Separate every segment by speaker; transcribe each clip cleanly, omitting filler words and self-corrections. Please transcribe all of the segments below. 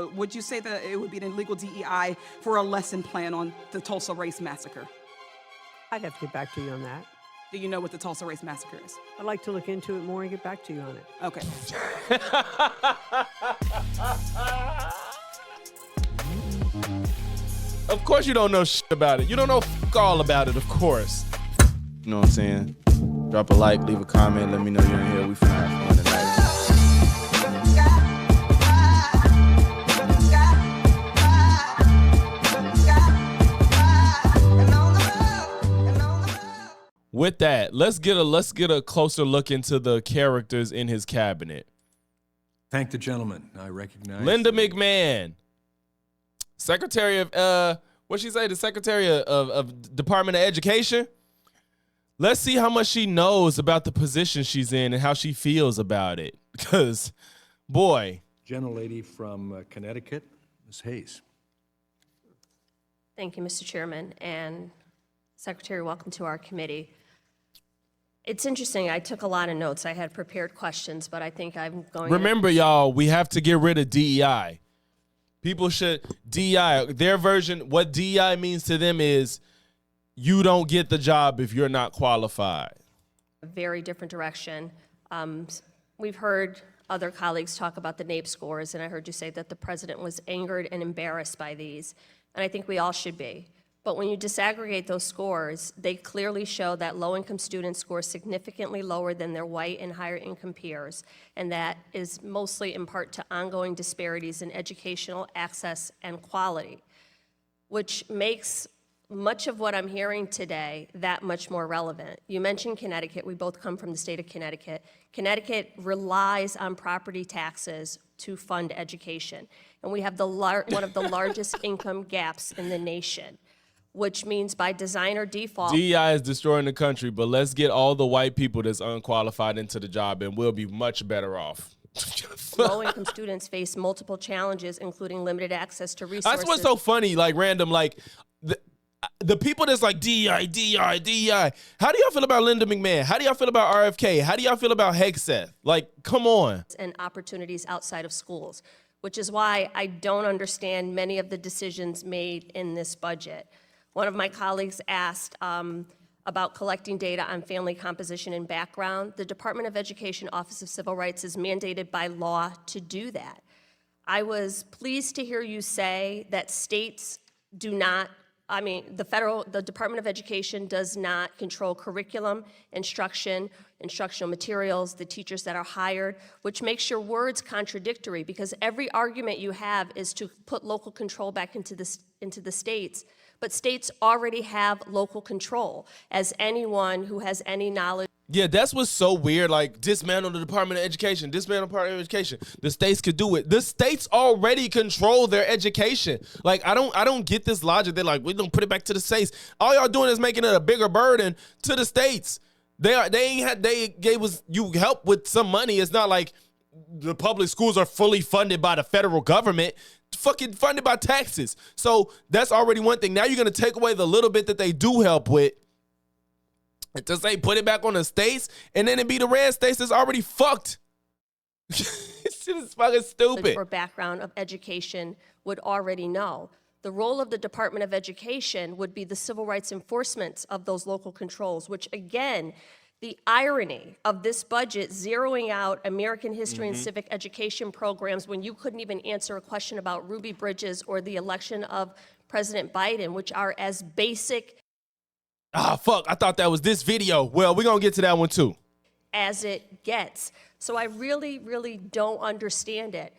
Speaker 1: would you say that it would be an illegal DEI for a lesson plan on the Tulsa Race Massacre?
Speaker 2: I'd have to get back to you on that.
Speaker 1: Do you know what the Tulsa Race Massacre is?
Speaker 2: I'd like to look into it more and get back to you on it.
Speaker 1: Okay.
Speaker 3: Of course you don't know shit about it. You don't know all about it, of course. You know what I'm saying? Drop a like, leave a comment, let me know you're in here. We finna have fun tonight. With that, let's get a closer look into the characters in his cabinet.
Speaker 4: Thank the gentleman. I recognize
Speaker 3: Linda McMahon, Secretary of what'd she say? The Secretary of Department of Education. Let's see how much she knows about the position she's in and how she feels about it. Because, boy.
Speaker 4: Gentlelady from Connecticut, Ms. Hayes.
Speaker 5: Thank you, Mr. Chairman. And Secretary, welcome to our committee. It's interesting. I took a lot of notes. I had prepared questions, but I think I'm going
Speaker 3: Remember, y'all, we have to get rid of DEI. People should, DEI, their version, what DEI means to them is you don't get the job if you're not qualified.
Speaker 5: a very different direction. We've heard other colleagues talk about the NAEP scores, and I heard you say that the president was angered and embarrassed by these, and I think we all should be. But when you disaggregate those scores, they clearly show that low-income students score significantly lower than their white and higher-income peers, and that is mostly in part to ongoing disparities in educational access and quality, which makes much of what I'm hearing today that much more relevant. You mentioned Connecticut. We both come from the state of Connecticut. Connecticut relies on property taxes to fund education, and we have one of the largest income gaps in the nation, which means by design or default.
Speaker 3: DEI is destroying the country, but let's get all the white people that's unqualified into the job, and we'll be much better off.
Speaker 5: Low-income students face multiple challenges, including limited access to resources.
Speaker 3: That's what's so funny, like random, like the people that's like DEI, DEI, DEI. How do y'all feel about Linda McMahon? How do y'all feel about RFK? How do y'all feel about Hegseth? Like, come on.
Speaker 5: And opportunities outside of schools, which is why I don't understand many of the decisions made in this budget. One of my colleagues asked about collecting data on family composition and background. The Department of Education Office of Civil Rights is mandated by law to do that. I was pleased to hear you say that states do not, the Department of Education does not control curriculum, instruction, instructional materials, the teachers that are hired, which makes your words contradictory because every argument you have is to put local control back into the states. But states already have local control, as anyone who has any knowledge.
Speaker 3: Yeah, that's what's so weird. Like, dismantle the Department of Education, dismantle the Department of Education. The states could do it. The states already control their education. Like, I don't get this logic. They're like, we don't put it back to the states. All y'all doing is making it a bigger burden to the states. They gave us you help with some money. It's not like the public schools are fully funded by the federal government. Fucking funded by taxes. So that's already one thing. Now you're going to take away the little bit that they do help with to say put it back on the states, and then it be the red states that's already fucked. This shit is fucking stupid.
Speaker 5: Or background of education would already know. The role of the Department of Education would be the civil rights enforcement of those local controls, which again, the irony of this budget zeroing out American history and civic education programs when you couldn't even answer a question about Ruby Bridges or the election of President Biden, which are as basic.
Speaker 3: Ah, fuck, I thought that was this video. Well, we're going to get to that one too.
Speaker 5: As it gets. So I really, really don't understand it.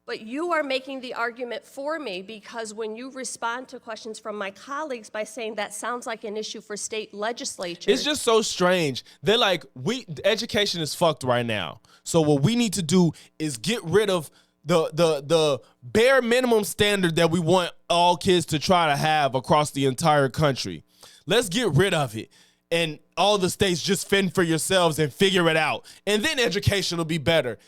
Speaker 5: But you are making the argument for me because when you respond to questions from my colleagues by saying that sounds like an issue for state legislatures.
Speaker 3: It's just so strange. They're like, education is fucked right now. So what we need to do is get rid of the bare minimum standard that we want all kids to try to have across the entire country. Let's get rid of it. And all the states just fend for yourselves and figure it out. And then education will be better.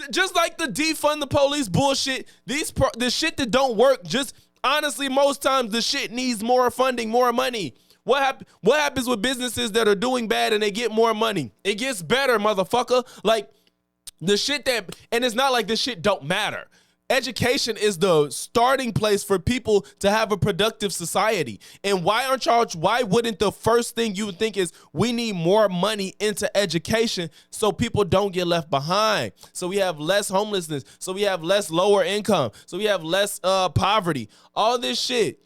Speaker 3: Just like the defund the police bullshit, the shit that don't work, just honestly, most times the shit needs more funding, more money. What happens with businesses that are doing bad and they get more money? It gets better, motherfucker. Like, The shit that, and it's not like this shit don't matter. Education is the starting place for people to have a productive society. And why wouldn't the first thing you would think is we need more money into education so people don't get left behind, so we have less homelessness, so we have less lower income, so we have less poverty, all this shit.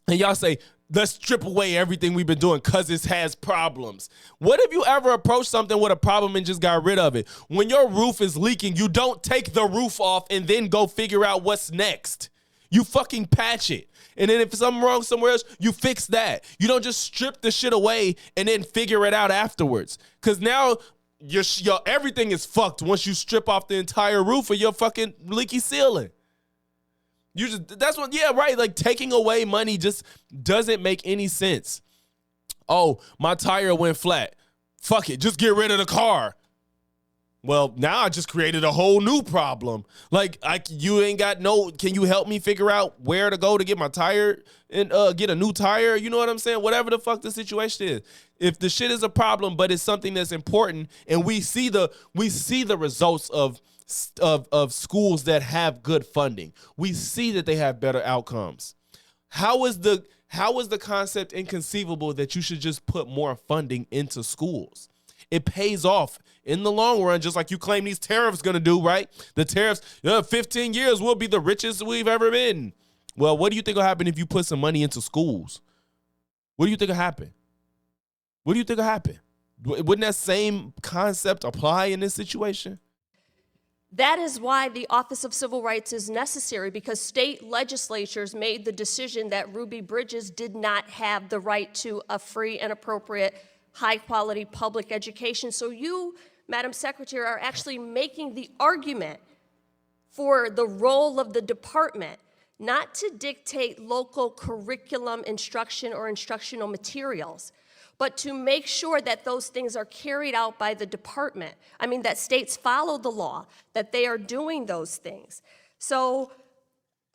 Speaker 3: And y'all say, let's strip away everything we've been doing because it has problems. What if you ever approached something with a problem and just got rid of it? When your roof is leaking, you don't take the roof off and then go figure out what's next. You fucking patch it. And then if something wrong somewhere else, you fix that. You don't just strip the shit away and then figure it out afterwards. Because now your everything is fucked once you strip off the entire roof of your fucking leaky ceiling. That's what, yeah, right. Like, taking away money just doesn't make any sense. Oh, my tire went flat. Fuck it, just get rid of the car. Well, now I just created a whole new problem. Like, you ain't got can you help me figure out where to go to get my tire and get a new tire? You know what I'm saying? Whatever the fuck the situation is. If the shit is a problem, but it's something that's important, and we see the results of schools that have good funding. We see that they have better outcomes. How is the concept inconceivable that you should just put more funding into schools? It pays off in the long run, just like you claim these tariffs going to do, right? The tariffs, 15 years, we'll be the richest we've ever been. Well, what do you think will happen if you put some money into schools? What do you think will happen? What do you think will happen? Wouldn't that same concept apply in this situation?
Speaker 5: That is why the Office of Civil Rights is necessary, because state legislatures made the decision that Ruby Bridges did not have the right to a free and appropriate, high-quality public education. So you, Madam Secretary, are actually making the argument for the role of the department, not to dictate local curriculum instruction or instructional materials, but to make sure that those things are carried out by the department. I mean, that states follow the law, that they are doing those things. So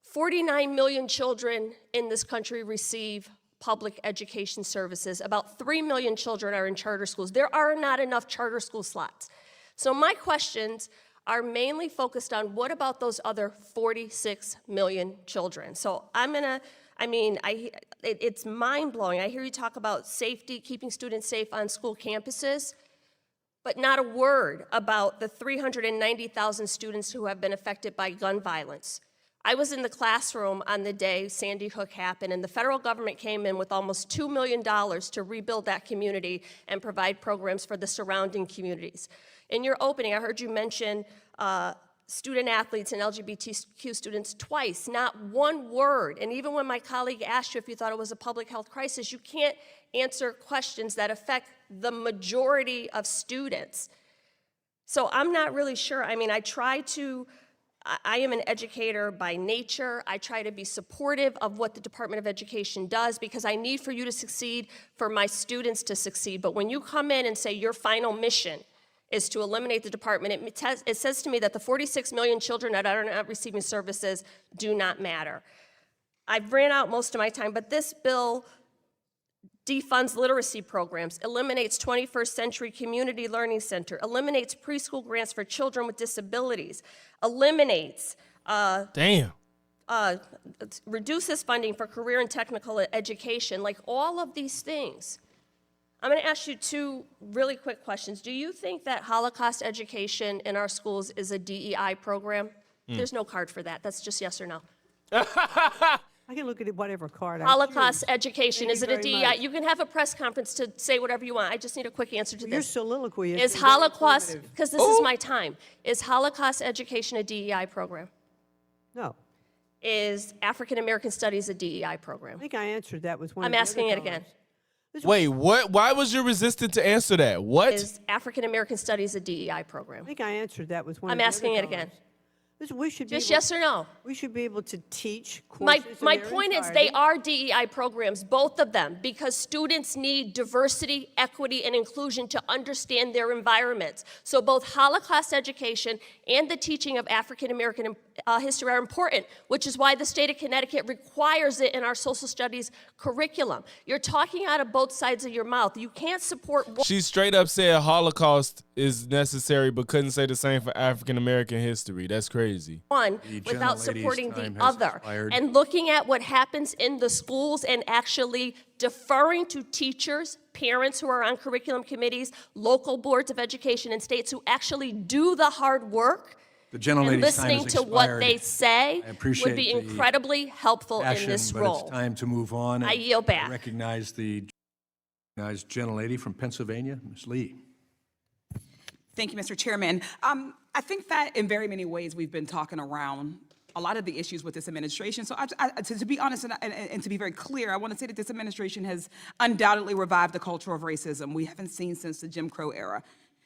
Speaker 5: 49 million children in this country receive public education services. About 3 million children are in charter schools. There are not enough charter school slots. So my questions are mainly focused on what about those other 46 million children? So it's mind-blowing. I hear you talk about safety, keeping students safe on school campuses, but not a word about the 390,000 students who have been affected by gun violence. I was in the classroom on the day Sandy Hook happened, and the federal government came in with almost $2 million to rebuild that community and provide programs for the surrounding communities. In your opening, I heard you mention student athletes and LGBTQ students twice, not one word. And even when my colleague asked you if you thought it was a public health crisis, you can't answer questions that affect the majority of students. So I'm not really sure. I mean, I am an educator by nature. I try to be supportive of what the Department of Education does because I need for you to succeed, for my students to succeed. But when you come in and say your final mission is to eliminate the department, it says to me that the 46 million children that are not receiving services do not matter. I've ran out most of my time, but this bill defunds literacy programs, eliminates 21st Century Community Learning Center, eliminates preschool grants for children with disabilities, eliminates reduces funding for career and technical education, like all of these things. I'm going to ask you two really quick questions. Do you think that Holocaust education in our schools is a DEI program? There's no card for that. That's just yes or no.
Speaker 2: I can look at it whatever card I
Speaker 5: Holocaust
Speaker 2: choose.
Speaker 5: education,
Speaker 2: Thank
Speaker 5: is
Speaker 2: you
Speaker 5: it a
Speaker 2: very
Speaker 5: DEI?
Speaker 2: much.
Speaker 5: You can have a press conference to say whatever you want. I just need a quick answer to
Speaker 2: Your
Speaker 5: this.
Speaker 2: soliloquy
Speaker 5: Is
Speaker 2: very
Speaker 5: Holocaust,
Speaker 2: informative.
Speaker 5: because this is my time, is Holocaust education a DEI program?
Speaker 2: No.
Speaker 5: Is African American Studies a DEI
Speaker 2: I
Speaker 5: program?
Speaker 2: think I answered that with one
Speaker 5: I'm
Speaker 2: of the
Speaker 5: asking
Speaker 2: other
Speaker 5: it again.
Speaker 2: cards. This
Speaker 3: Wait, what? Why was you resistant to answer that? What?
Speaker 5: Is African American Studies a DEI program?
Speaker 2: I think I answered that with one
Speaker 5: I'm
Speaker 2: of the
Speaker 5: asking
Speaker 2: other
Speaker 5: it again.
Speaker 2: cards. We should be
Speaker 5: Just
Speaker 2: able,
Speaker 5: yes or no?
Speaker 2: we should be able to teach
Speaker 5: My
Speaker 2: courses in their
Speaker 5: point is they
Speaker 2: entirety.
Speaker 5: are DEI programs, both of them, because students need diversity, equity, and inclusion to understand their environments. So both Holocaust education and the teaching of African American history are important, which is why the state of Connecticut requires it in our social studies curriculum. You're talking out of both sides of your mouth. You can't support one.
Speaker 3: She straight up said Holocaust is necessary, but couldn't say the same for African American history. That's crazy.
Speaker 5: One
Speaker 4: The
Speaker 5: without
Speaker 4: gentlelady's
Speaker 5: supporting the
Speaker 4: time has
Speaker 5: other.
Speaker 4: expired.
Speaker 5: And looking at what happens in the schools and actually deferring to teachers, parents who are on curriculum committees, local boards of education and states who actually do the hard work
Speaker 4: The
Speaker 5: and
Speaker 4: gentlelady's time
Speaker 5: listening
Speaker 4: has
Speaker 5: to what
Speaker 4: expired.
Speaker 5: they say
Speaker 4: I appreciate
Speaker 5: would be
Speaker 4: the
Speaker 5: incredibly helpful in
Speaker 4: Passion,
Speaker 5: this
Speaker 4: but
Speaker 5: role.
Speaker 4: it's time to move on.
Speaker 5: I yield back.
Speaker 4: I recognize the gentlelady from Pennsylvania, Ms. Lee.
Speaker 1: Thank you, Mr. Chairman. I think that in very many ways we've been talking around a lot of the issues with this administration. So to be honest and to be very clear, I want to say that this administration has undoubtedly revived the culture of racism we haven't seen since the Jim Crow era.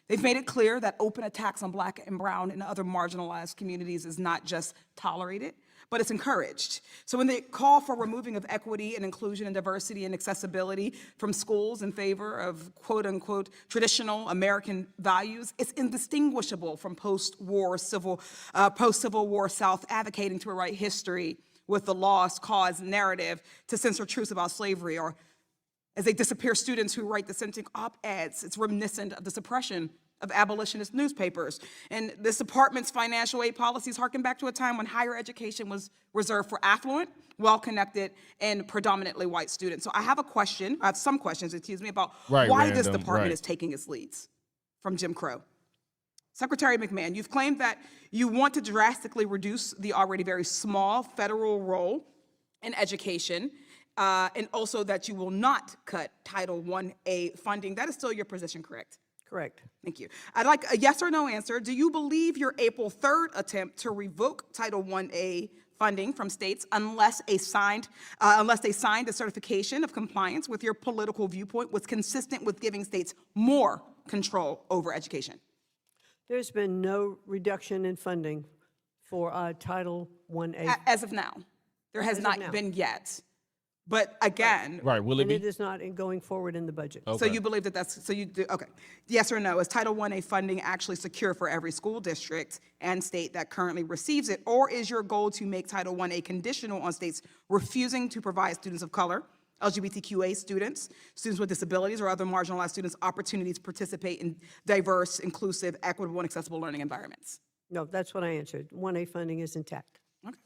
Speaker 1: They've made it clear that open attacks on Black and brown and other marginalized communities is not just tolerated, but it's encouraged. So when they call for removing of equity and inclusion and diversity and accessibility from schools in favor of quote unquote traditional American values, it's indistinguishable from post-Civil War South advocating to rewrite history with the lost cause narrative to censor truths about slavery, or as they disappear students who write dissenting op-eds. It's reminiscent of the suppression of abolitionist newspapers. And this department's financial aid policies harken back to a time when higher education was reserved for affluent, well-connected, and predominantly white students. So I have some questions, about why this department is taking its leads from Jim Crow. Secretary McMahon, you've claimed that you want to drastically reduce the already very small federal role in education, and also that you will not cut Title I-A funding. That is still your position, correct?
Speaker 2: Correct.
Speaker 1: Thank you. I'd like a yes or no answer. Do you believe your April 3rd attempt to revoke Title I-A funding from states unless they signed a certification of compliance with your political viewpoint was consistent with giving states more control over education?
Speaker 2: There's been no reduction in funding for Title I-A.
Speaker 1: As of now. There has
Speaker 2: As of
Speaker 1: not
Speaker 2: now.
Speaker 1: been yet. But again,
Speaker 3: Right, will it
Speaker 2: And
Speaker 3: be?
Speaker 2: it is not going forward in the budget.
Speaker 1: so you believe that so you do, okay. Yes or no, is Title I-A funding actually secure for every school district and state that currently receives it? Or is your goal to make Title I-A conditional on states refusing to provide students of color, LGBTQA students, students with disabilities, or other marginalized students opportunities to participate in diverse, inclusive, equitable, and accessible learning environments?
Speaker 2: No, that's what I answered. 1A funding is intact.
Speaker 1: Okay.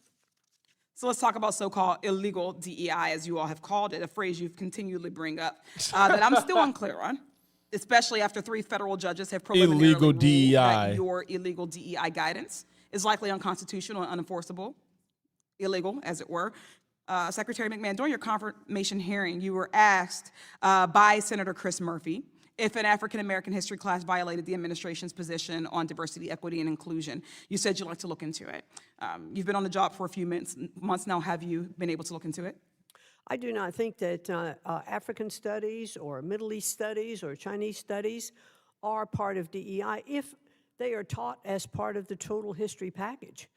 Speaker 1: So let's talk about so-called illegal DEI, as you all have called it, a phrase you've continually bring up that I'm still unclear on, especially after 3 federal judges have preliminarily
Speaker 3: Illegal
Speaker 1: ruled
Speaker 3: DEI.
Speaker 1: that your illegal DEI guidance is likely unconstitutional and unenforceable, illegal, as it were. Secretary McMahon, during your confirmation hearing, you were asked by Senator Chris Murphy if an African-American history class violated the administration's position on diversity, equity, and inclusion. You said you'd like to look into it. You've been on the job for a few months now. Have you been able to look into it?
Speaker 2: I do not think that African studies or Middle East studies or Chinese studies are part of DEI if they are taught as part of the total history package.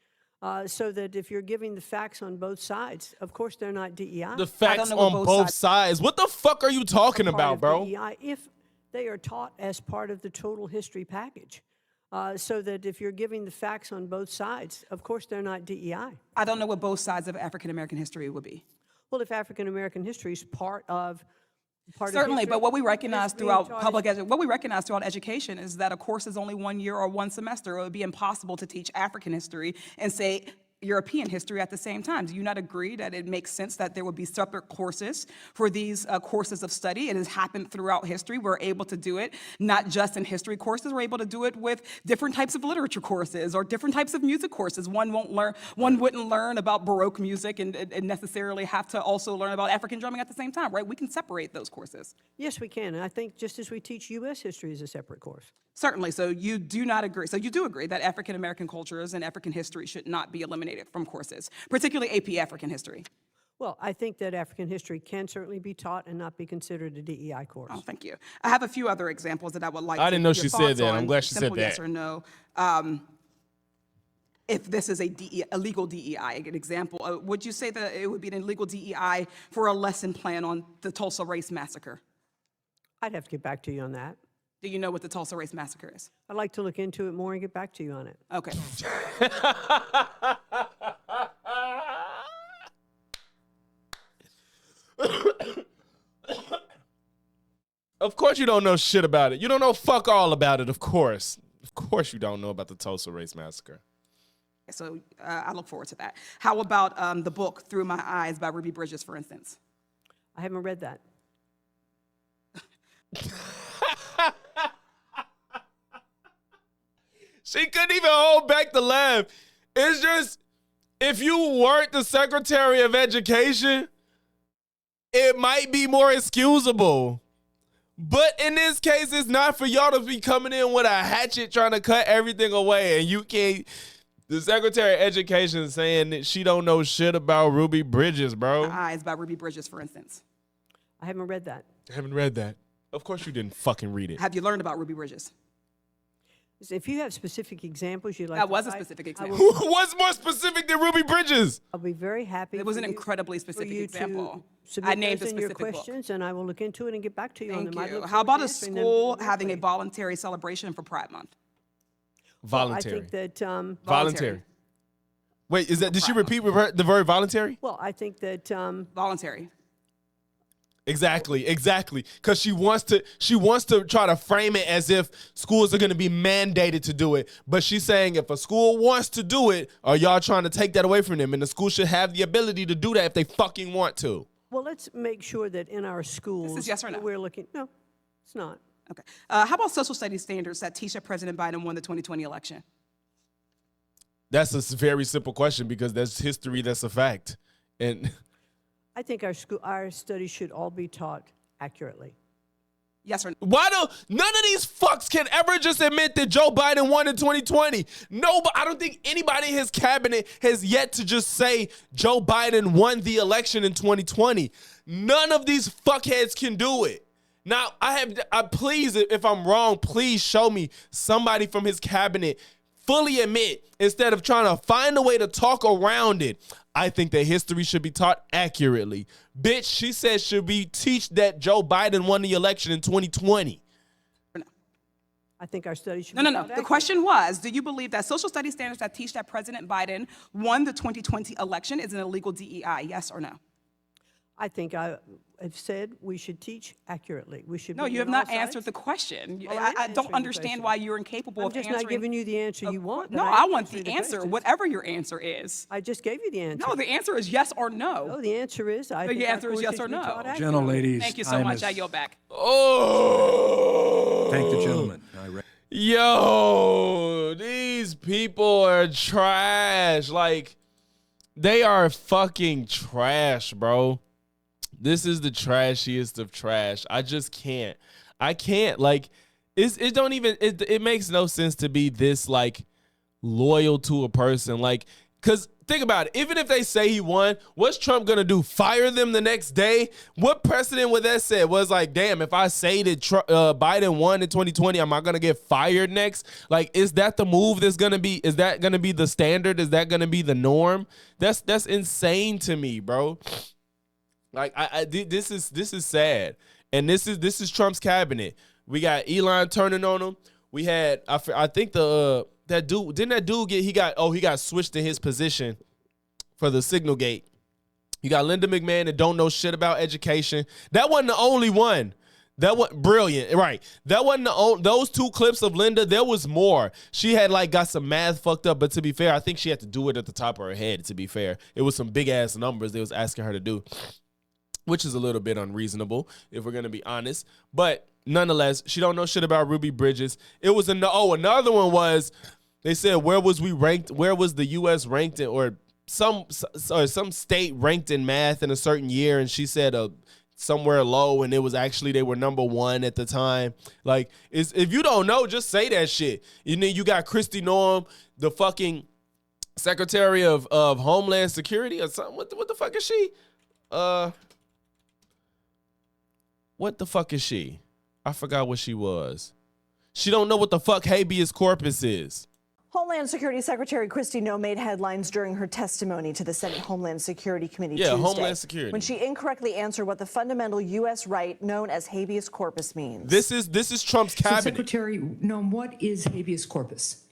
Speaker 2: So that if you're giving the facts on both sides, of course they're not DEI.
Speaker 3: The facts
Speaker 1: know what
Speaker 3: on
Speaker 1: both
Speaker 3: both sides. What the fuck are you talking
Speaker 2: Part
Speaker 3: about,
Speaker 2: of
Speaker 3: bro?
Speaker 2: DEI if they are taught as part of the total history package. So that if you're giving the facts on both sides, of course they're not DEI.
Speaker 1: I don't know what both sides of African-American history would be.
Speaker 2: Well, if African American history is part of
Speaker 1: Certainly,
Speaker 2: history,
Speaker 1: but what we recognize
Speaker 2: it's being
Speaker 1: throughout
Speaker 2: taught
Speaker 1: what we recognize throughout education is that a course is only 1 year or 1 semester. It would be impossible to teach African history and say European history at the same time. Do you not agree that it makes sense that there would be separate courses for these courses of study? It has happened throughout history. We're able to do it not just in history courses. We're able to do it with different types of literature courses or different types of music courses. One wouldn't learn about Baroque music and necessarily have to also learn about African drumming at the same time, right? We can separate those courses.
Speaker 2: Yes, we can. And I think just as we teach U.S. history as a separate course.
Speaker 1: Certainly. So you do not agree. So you do agree that African American cultures and African history should not be eliminated from courses, particularly AP African history.
Speaker 2: Well, I think that African history can certainly be taught and not be considered a DEI course.
Speaker 1: Oh, thank you. I have a few other examples that I would like
Speaker 3: I
Speaker 1: to
Speaker 3: didn't know
Speaker 1: your
Speaker 3: she said
Speaker 1: thoughts
Speaker 3: that.
Speaker 1: on.
Speaker 3: I'm glad she said
Speaker 1: Simple yes
Speaker 3: that.
Speaker 1: or no. if this is a illegal DEI? An example, would you say that it would be an illegal DEI for a lesson plan on the Tulsa Race Massacre?
Speaker 2: I'd have to get back to you on that.
Speaker 1: Do you know what the Tulsa Race Massacre is?
Speaker 2: I'd like to look into it more and get back to you on it.
Speaker 1: Okay.
Speaker 3: Of course you don't know shit about it. You don't know fuck all about it, of course. Of course you don't know about the Tulsa Race Massacre.
Speaker 1: So I look forward to that. How about the book Through My Eyes by Ruby Bridges, for instance?
Speaker 2: I haven't read that.
Speaker 3: She couldn't even hold back the laugh. It's just, if you weren't the Secretary of Education, it might be more excusable. But in this case, it's not for y'all to be coming in with a hatchet trying to cut everything away. And you can't, the Secretary of Education saying that she don't know shit about Ruby Bridges, bro.
Speaker 1: Eyes by Ruby Bridges, for instance.
Speaker 2: I haven't read that.
Speaker 3: I haven't read that. Of course you didn't fucking read it.
Speaker 1: Have you learned about Ruby Bridges?
Speaker 2: If you have specific examples you'd like
Speaker 1: That
Speaker 2: to
Speaker 1: was a
Speaker 2: cite,
Speaker 1: specific
Speaker 2: I
Speaker 1: example.
Speaker 2: will-
Speaker 3: What's more specific than Ruby Bridges?
Speaker 2: I'll be very happy.
Speaker 1: It was
Speaker 2: for
Speaker 1: an
Speaker 2: you-
Speaker 1: incredibly
Speaker 2: for
Speaker 1: specific
Speaker 2: you
Speaker 1: example.
Speaker 2: to submit
Speaker 1: I named
Speaker 2: those
Speaker 1: a
Speaker 2: in your
Speaker 1: specific book.
Speaker 2: questions, and I will look into it and get back to you on
Speaker 1: Thank
Speaker 2: them. I
Speaker 1: you.
Speaker 2: look
Speaker 1: How
Speaker 2: forward to
Speaker 1: about a
Speaker 2: answering them
Speaker 1: school having a
Speaker 2: directly.
Speaker 1: voluntary celebration for Pride Month?
Speaker 3: Voluntary.
Speaker 2: I think that,
Speaker 3: Voluntary. Wait, is that, did she repeat the word voluntary?
Speaker 2: well, I think that,
Speaker 1: Voluntary.
Speaker 3: Exactly. Because she wants to try to frame it as if schools are going to be mandated to do it. But she's saying if a school wants to do it, are y'all trying to take that away from them? And the school should have the ability to do that if they fucking want to.
Speaker 2: well, let's make sure that in our schools.
Speaker 1: yes or no?
Speaker 2: We're looking, no, it's not.
Speaker 1: Okay. How about social studies standards that teach that President Biden won the 2020 election?
Speaker 3: That's a very simple question because that's history. That's a fact. And
Speaker 2: I think our studies should all be taught accurately.
Speaker 1: Yes or no?
Speaker 3: why do none of these fucks can ever just admit that Joe Biden won in 2020? No, but I don't think anybody in his cabinet has yet to just say Joe Biden won the election in 2020. None of these fuckheads can do it. Now, please, if I'm wrong, please show me somebody from his cabinet fully admit instead of trying to find a way to talk around it. I think that history should be taught accurately. Bitch, she said should we teach that Joe Biden won the election in 2020?
Speaker 2: I think our studies should
Speaker 1: No,
Speaker 2: be
Speaker 1: no, no.
Speaker 2: taught
Speaker 1: The
Speaker 2: accurately.
Speaker 1: question was, do you believe that social studies standards that teach that President Biden won the 2020 election is an illegal DEI? Yes or no?
Speaker 2: I think I have said we should teach accurately. We should.
Speaker 1: No,
Speaker 2: be
Speaker 1: you have
Speaker 2: on all
Speaker 1: not answered
Speaker 2: sides.
Speaker 1: the question.
Speaker 2: Well, I am
Speaker 1: I
Speaker 2: answering
Speaker 1: don't
Speaker 2: the
Speaker 1: understand
Speaker 2: question.
Speaker 1: why you're incapable
Speaker 2: I'm
Speaker 1: of
Speaker 2: just
Speaker 1: answering.
Speaker 2: not giving you the answer you want. but
Speaker 1: No,
Speaker 2: am
Speaker 1: I want
Speaker 2: answering
Speaker 1: the answer,
Speaker 2: question.
Speaker 1: whatever your answer is.
Speaker 2: I just gave you the answer.
Speaker 1: No, the answer is yes or no.
Speaker 2: No, the answer is I think
Speaker 1: the
Speaker 2: our
Speaker 1: answer is
Speaker 2: courses
Speaker 1: yes or
Speaker 2: should be
Speaker 1: no.
Speaker 2: taught
Speaker 4: Gentleladies,
Speaker 2: accurately.
Speaker 1: Thank you so
Speaker 4: time
Speaker 1: much.
Speaker 4: is-
Speaker 1: I yield back.
Speaker 3: Oh,
Speaker 4: Thank the gentleman.
Speaker 3: Yo, these people are trash. Like, they are fucking trash, bro. This is the trashiest of trash. I just can't. I can't. Like, it makes no sense to be this, like, loyal to a person. Like, because think about it. Even if they say he won, what's Trump going to do? Fire them the next day? What precedent would that set? Was like, damn, if I say that Biden won in 2020, am I going to get fired next? Like, is that the move that's going to be? Is that going to be the standard? Is that going to be the norm? That's insane to me, bro. Like, this is sad. And this is Trump's cabinet. We got Elon turning on him. We had, I think that dude, didn't that dude he got switched in his position for the signal gate. You got Linda McMahon that don't know shit about education. That wasn't the only one. That was brilliant, right? That wasn't those two clips of Linda. There was more. She had got some math fucked up, but to be fair, I think she had to do it at the top of her head. To be fair, it was some big ass numbers they was asking her to do, which is a little bit unreasonable if we're gonna be honest. But nonetheless, she don't know shit about Ruby Bridges. It was another one was they said where was the U.S. ranked in, or some state ranked in math in a certain year, and she said somewhere low, and it was actually they were number one at the time. Like, if you don't know, just say that shit. You know, you got Kristi Noem, the fucking Secretary of Homeland Security or something. What the fuck is she? What the fuck is she? I forgot what she was. She don't know what the fuck habeas corpus is.
Speaker 6: Homeland Security Secretary Kristi Noem made headlines during her testimony to the Senate Homeland Security Committee
Speaker 3: Yeah,
Speaker 6: Tuesday,
Speaker 3: Homeland Security.
Speaker 6: when she incorrectly answered what the fundamental U.S. right known as habeas corpus means.
Speaker 3: This is Trump's
Speaker 7: So,
Speaker 3: cabinet.
Speaker 7: Secretary Noem, what is habeas corpus?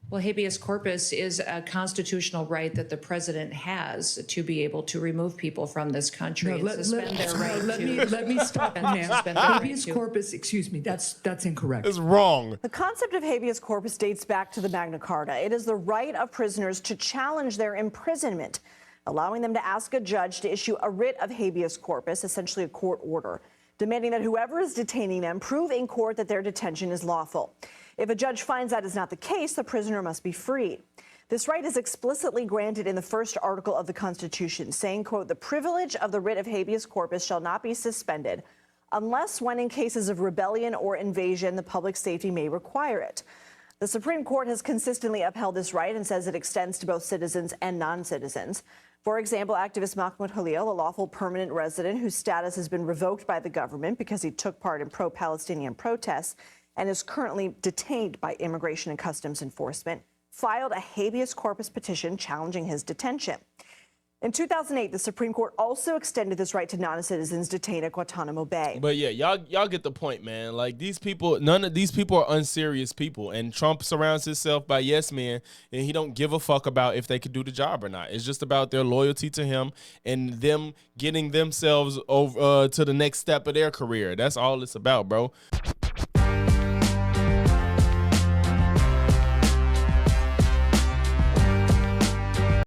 Speaker 8: Well, habeas corpus is a constitutional right that the president has to be able to remove people from this country and suspend their right
Speaker 7: let me stop you now.
Speaker 8: Suspend their right
Speaker 7: Habeas
Speaker 8: to-
Speaker 7: corpus, excuse me, that's incorrect.
Speaker 3: It's wrong.
Speaker 6: The concept of habeas corpus dates back to the Magna Carta. It is the right of prisoners to challenge their imprisonment, allowing them to ask a judge to issue a writ of habeas corpus, essentially a court order, demanding that whoever is detaining them prove in court that their detention is lawful. If a judge finds that is not the case, the prisoner must be freed. This right is explicitly granted in the first article of the Constitution, saying, quote, "The privilege of the writ of habeas corpus shall not be suspended unless when in cases of rebellion or invasion the public safety may require it." The Supreme Court has consistently upheld this right and says it extends to both citizens and non-citizens. For example, activist Mahmoud Khalil, a lawful permanent resident whose status has been revoked by the government because he took part in pro-Palestinian protests and is currently detained by Immigration and Customs Enforcement, filed a habeas corpus petition challenging his detention. In 2008, the Supreme Court also extended this right to non-citizens detained at Guantanamo Bay.
Speaker 3: But yeah, y'all get the point, man. Like these people, none of these people are unserious people, and Trump surrounds himself by yes men, and he don't give a fuck about if they could do the job or not. It's just about their loyalty to him and them getting themselves over to the next step of their career. That's all it's about, bro.